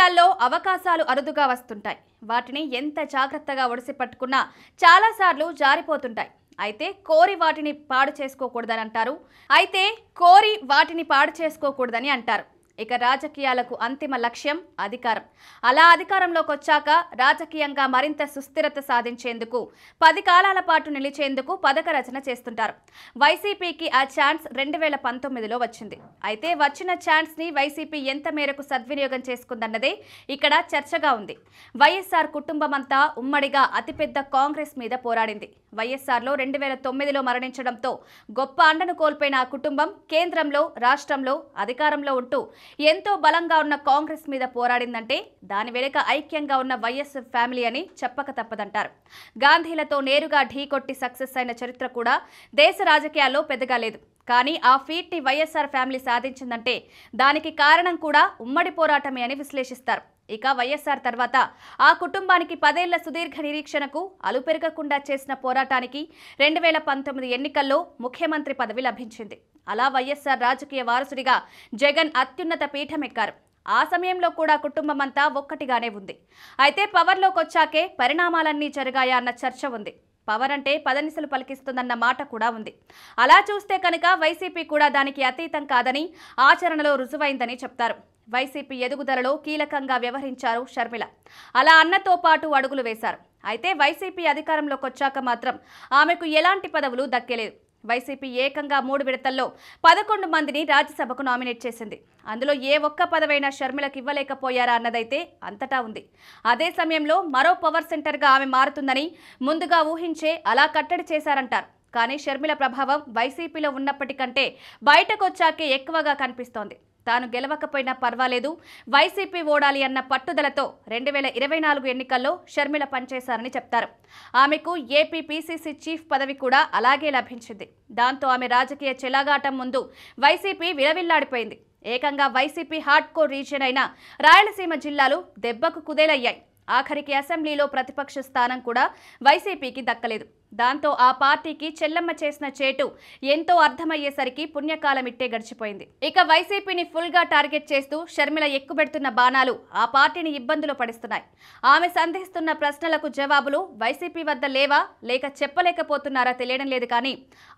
రాజకీయాల్లో అవకాశాలు అరుదుగా వస్తుంటాయి. వాటిని ఎంత జాగ్రత్తగా ఒడిసి పట్టుకున్నా చాలాసార్లు జారిపోతుంటాయి. అయితే కోరి వాటిని పాడు చేసుకోకూడదని అంటారు. ఇక రాజకీయాలకు అంతిమ లక్ష్యం అధికారం. అలా అధికారంలోకి వచ్చాక రాజకీయంగా మరింత సుస్థిరత సాధించేందుకు 10 కాలాల పాటు నిలిచేందుకు పథక రచన చేస్తుంటారు. వైసీపీకి ఆ ఛాన్స్ 2019లో వచ్చింది. అయితే వచ్చిన ఛాన్స్ ని వైసీపీ ఎంత మేరకు సద్వినియోగం చేసుకుందన్నదే ఇక్కడ చర్చగా ఉంది. వైఎస్ఆర్ కుటుంబం అంతా ఉమ్మడిగా అతిపెద్ద కాంగ్రెస్ మీద పోరాడింది. వైఎస్ఆర్లో 2009లో మరణించడంతో గొప్ప అండను కోల్పోయిన ఆ కుటుంబం కేంద్రంలో, రాష్ట్రంలో అధికారంలో ఉంటూ ఎంతో బలంగా ఉన్న కాంగ్రెస్ మీద పోరాడిందంటే దాని వెనుక ఐక్యంగా ఉన్న వైఎస్ ఫ్యామిలీ అని చెప్పక తప్పదంటారు. గాంధీలతో నేరుగా ఢీకొట్టి సక్సెస్ అయిన చరిత్ర కూడా దేశ రాజకీయాల్లో పెద్దగా లేదు. కానీ ఆ ఫీట్ ని వైఎస్ఆర్ ఫ్యామిలీ సాధించిందంటే దానికి కారణం కూడా ఉమ్మడి పోరాటమే అని విశ్లేషిస్తారు. ఇక వైఎస్ఆర్ తర్వాత ఆ కుటుంబానికి 10 ఏళ్ల సుదీర్ఘ నిరీక్షణకు అలుపెరగకుండా చేసిన పోరాటానికి 2019 ఎన్నికల్లో ముఖ్యమంత్రి పదవి లభించింది. అలా వైఎస్ఆర్ రాజకీయ వారసుడిగా జగన్ అత్యున్నత పీఠం ఎక్కారు. ఆ సమయంలో కూడా కుటుంబం అంతా ఒక్కటిగానే ఉంది. అయితే పవర్లోకి వచ్చాకే పరిణామాలన్నీ జరిగాయా అన్న చర్చ ఉంది. పవర్ అంటే పదనిసలు పలికిస్తుందన్న మాట కూడా ఉంది. అలా చూస్తే కనుక వైసీపీ కూడా దానికి అతీతం కాదని ఆచరణలో రుజువైందని చెప్తారు. వైసీపీ ఎదుగుదలలో కీలకంగా వ్యవహరించారు షర్మిల. అలా అన్నతో పాటు అడుగులు వేశారు. అయితే వైసీపీ అధికారంలోకి వచ్చాక మాత్రం ఆమెకు ఎలాంటి పదవులు దక్కలేదు. వైసీపీ ఏకంగా 3 విడతల్లో 11 మందిని రాజ్యసభకు నామినేట్ చేసింది. అందులో ఏ ఒక్క పదవైనా షర్మిలకు ఇవ్వలేకపోయారా అన్నదైతే అంతటా ఉంది. అదే సమయంలో మరో పవర్ సెంటర్గా ఆమె మారుతుందని ముందుగా ఊహించే అలా కట్టడి చేశారంటారు. కానీ షర్మిల ప్రభావం వైసీపీలో ఉన్నప్పటికంటే బయటకు వచ్చాకే ఎక్కువగా కనిపిస్తోంది. తాను గెలవకపోయినా పర్వాలేదు, వైసీపీ ఓడాలి అన్న పట్టుదలతో 2024 ఎన్నికల్లో షర్మిల పనిచేశారని చెప్తారు. ఆమెకు ఏపీ పీసీసీ చీఫ్ పదవి కూడా అలాగే లభించింది. దాంతో ఆమె రాజకీయ చెలాగాటం ముందు వైసీపీ విలవిల్లాడిపోయింది. ఏకంగా వైసీపీ హార్డ్ కోర్ రీజియన్ అయిన రాయలసీమ జిల్లాలు దెబ్బకు కుదేలయ్యాయి. ఆఖరికి అసెంబ్లీలో ప్రతిపక్ష స్థానం కూడా వైసీపీకి దక్కలేదు. దాంతో ఆ పార్టీకి చెల్లమ్మ చేసిన చేటు ఎంతో అర్థమయ్యేసరికి పుణ్యకాలం ఇట్టే గడిచిపోయింది. ఇక వైసీపీని ఫుల్ గా టార్గెట్ చేస్తూ షర్మిల ఎక్కుబెడుతున్న బాణాలు ఆ పార్టీని ఇబ్బందులు పడిస్తున్నాయి. ఆమె సంధిస్తున్న ప్రశ్నలకు జవాబులు వైసీపీ వద్ద లేవా, లేక చెప్పలేకపోతున్నారా తెలియడం లేదు. కానీ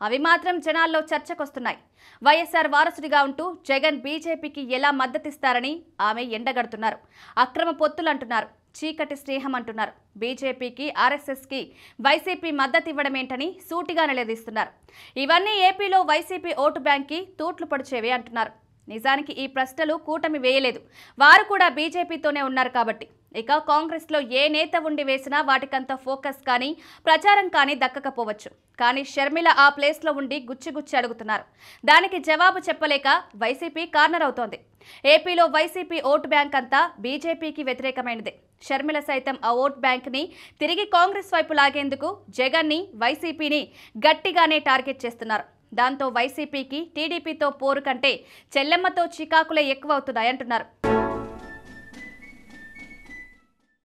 అవి మాత్రం జనాల్లో చర్చకొస్తున్నాయి. వైఎస్ఆర్ వారసుడిగా ఉంటూ జగన్ బీజేపీకి ఎలా మద్దతిస్తారని ఆమె ఎండగడుతున్నారు. అక్రమ పొత్తులు అంటున్నారు, చీకటి స్నేహం అంటున్నారు. బీజేపీకి, ఆర్ఎస్ఎస్కి వైసీపీ మద్దతు ఇవ్వడమేంటని సూటిగా నిలదీస్తున్నారు. ఇవన్నీ ఏపీలో వైసీపీ ఓటు బ్యాంక్కి తూట్లు పడిచేవే అంటున్నారు. నిజానికి ఈ ప్రశ్నలు కూటమి వేయలేదు. వారు కూడా బీజేపీతోనే ఉన్నారు కాబట్టి. ఇక కాంగ్రెస్లో ఏ నేత ఉండి వేసినా వాటికంత ఫోకస్ కానీ ప్రచారం కానీ దక్కకపోవచ్చు. కానీ షర్మిల ఆ ప్లేస్లో ఉండి గుచ్చి అడుగుతున్నారు. దానికి జవాబు చెప్పలేక వైసీపీ కార్నర్ అవుతోంది. ఏపీలో వైసీపీ ఓటు బ్యాంక్ అంతా బీజేపీకి వ్యతిరేకమైనదే. షర్మిల సైతం ఆ ఓట్ బ్యాంక్ని తిరిగి కాంగ్రెస్ వైపు లాగేందుకు జగన్ని, వైసీపీని గట్టిగానే టార్గెట్ చేస్తున్నారు. దాంతో వైసీపీకి టీడీపీతో పోరు కంటే చెల్లెమ్మతో చికాకులే ఎక్కువ అవుతున్నాయంటున్నారు.